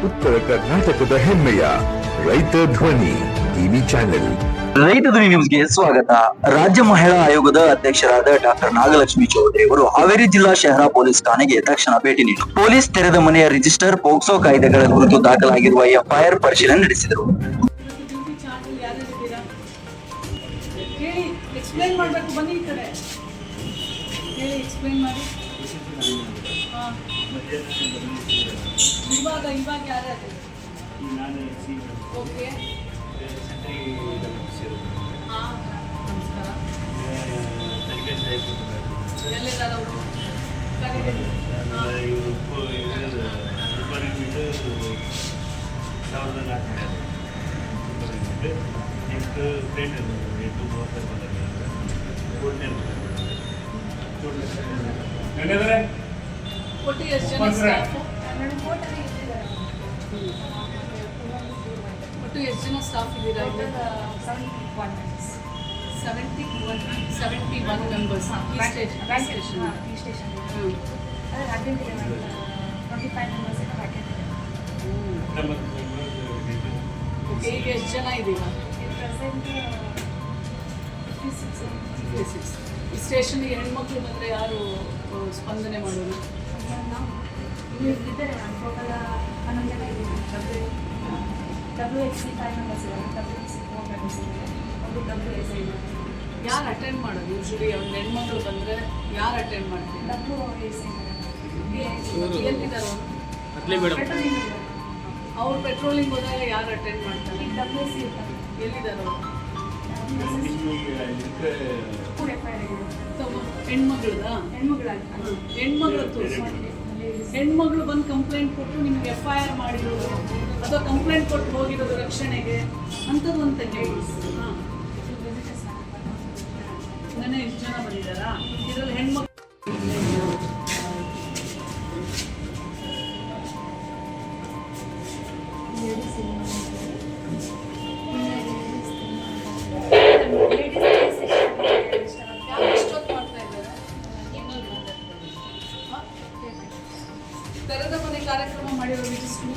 ಉತ್ತರ ಕರ್ನಾಟಕದ ಹೆಮ್ಮೆಯ ರೈತ ಧ್ವನಿ ಟಿವಿ ಚಾನೆಲ್. ರೈತ ಧ್ವನಿ ನ್ಯೂಸ್ಗೆ ಸ್ವಾಗತ. ರಾಜ್ಯ ಮಹಿಳಾ ಆಯೋಗದ ಅಧ್ಯಕ್ಷರಾದ ಡಾಕ್ಟರ್ ನಾಗಲಕ್ಷ್ಮಿ ಚೌಧರಿ ಅವರು ಹಾವೇರಿ ಜಿಲ್ಲಾ ಶಹರ ಪೊಲೀಸ್ ಠಾಣೆಗೆ ತಕ್ಷಣ ಭೇಟಿ ನೀಡಿ ಪೊಲೀಸ್ ತೆರೆದ ಮನೆಯ ರಿಜಿಸ್ಟರ್, ಪೋಕ್ಸೋ ಕಾಯ್ದೆಗಳ ಕುರಿತು ದಾಖಲಾಗಿರುವ ಎಫ್ಐಆರ್ ಪರಿಶೀಲನೆ ನಡೆಸಿದರು. ಒಟ್ಟು ಎಷ್ಟು ಜನ ಸ್ಟಾಫ್ ಇದ್ದೀರಾ? 71 ಮೆಂಬರ್ಸ್. ಈಗ ಎಷ್ಟು ಜನ ಇದ್ದೀರಾ? ಈ ಸ್ಟೇಷನ್ಗೆ ಹೆಣ್ಮಕ್ಳು ಬಂದರೆ ಯಾರು ಸ್ಪಂದನೆ ಮಾಡೋದು? ಯಾರು ಅಟೆಂಡ್ ಮಾಡೋದು? ಯೂಶಲಿ ಒಂದು ಹೆಣ್ಮಕ್ಳು ಬಂದರೆ ಯಾರು ಅಟೆಂಡ್ ಮಾಡ್ತೀವಿ? ಎಲ್ಲಿದ್ದಾರೋ ಅವ್ರು ಪೆಟ್ರೋಲಿಂಗ್ ಹೋದಾಗ ಯಾರು ಅಟೆಂಡ್ ಮಾಡ್ತಾರೆ? ಎಲ್ಲಿದ್ದಾರೋ? ಹೆಣ್ಮಗಳದಾ? ಹೆಣ್ಮಗಳು ತೋರಿಸಿ. ಹೆಣ್ಮಗಳು ಬಂದು ಕಂಪ್ಲೇಂಟ್ ಕೊಟ್ಟು ನಿಮ್ಗೆ FIR ಮಾಡಿರೋದು ಅಥವಾ ಕಂಪ್ಲೇಂಟ್ ಕೊಟ್ಟು ಹೋಗಿರೋದು ರಕ್ಷಣೆಗೆ ಅಂಥದ್ದು ಅಂತ ಹೇಳಿ. ಹಾಂ, ನೆನ್ನೆ ಎಷ್ಟು ಜನ ಬಂದಿದ್ದಾರಾ? ಇದರಲ್ಲಿ ಹೆಣ್ಮಕ್ಳು ತೆರೆದ ಮನೆ ಕಾರ್ಯಕ್ರಮ ಮಾಡಿರೋ ರಿಜಿಸ್ಟ್ರಿ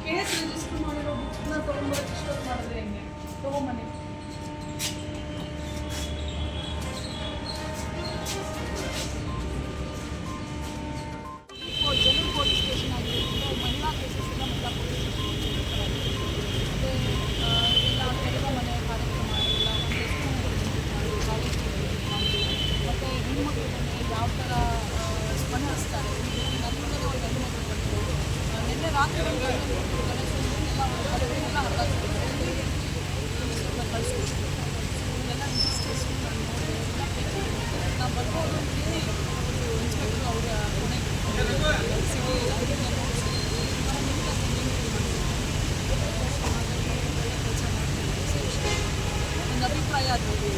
ಕೇಸ್ ರಿಜಿಸ್ಟರ್ ಮಾಡಿರೋ ಬುಕ್ನ ತೊಗೊಂಡ್ಬರೋಕ್ಕೆ ಇಷ್ಟೊತ್ತು ಮಾಡಿದ್ರೆ ಹೆಂಗೆ? ತೊಗೊಂಬನ್ನಿ. ಜನರಲ್ ಪೊಲೀಸ್ ಸ್ಟೇಷನ್ ಆಗಿರೋದ್ರಿಂದ ಮಹಿಳಾ ಕೇಸಸ್ ಎಲ್ಲ ಮಹಿಳಾ ಪೊಲೀಸ್ ಎಲ್ಲ ತೆರೆದ ಮನೆ ಕಾರ್ಯಕ್ರಮ ಎಲ್ಲ ಮತ್ತು ಹೆಣ್ಮಕ್ಳು ಯಾವ ಥರ ಸ್ಪಂದಿಸ್ತಾರೆ. ನಂತರ ಒಂದು ಹೆಣ್ಮಕ್ಳು ಬಂದು ನಿನ್ನೆ ರಾತ್ರಿ ಎಲ್ಲ ಕಳಿಸ್ಕೊಡ್ತೀವಿ. ಎಲ್ಲ ರಿಜಿಸ್ಟ್ರೇಷನ್ ನೋಡಿ ನಾವು ಬರ್ಬೋದು ಅಂತೇಳಿ ಇನ್ಸ್ಪೆಕ್ಟರ್ ಅವರ ಒಂದು ಅಭಿಪ್ರಾಯ ಆಗ್ಬೋದು.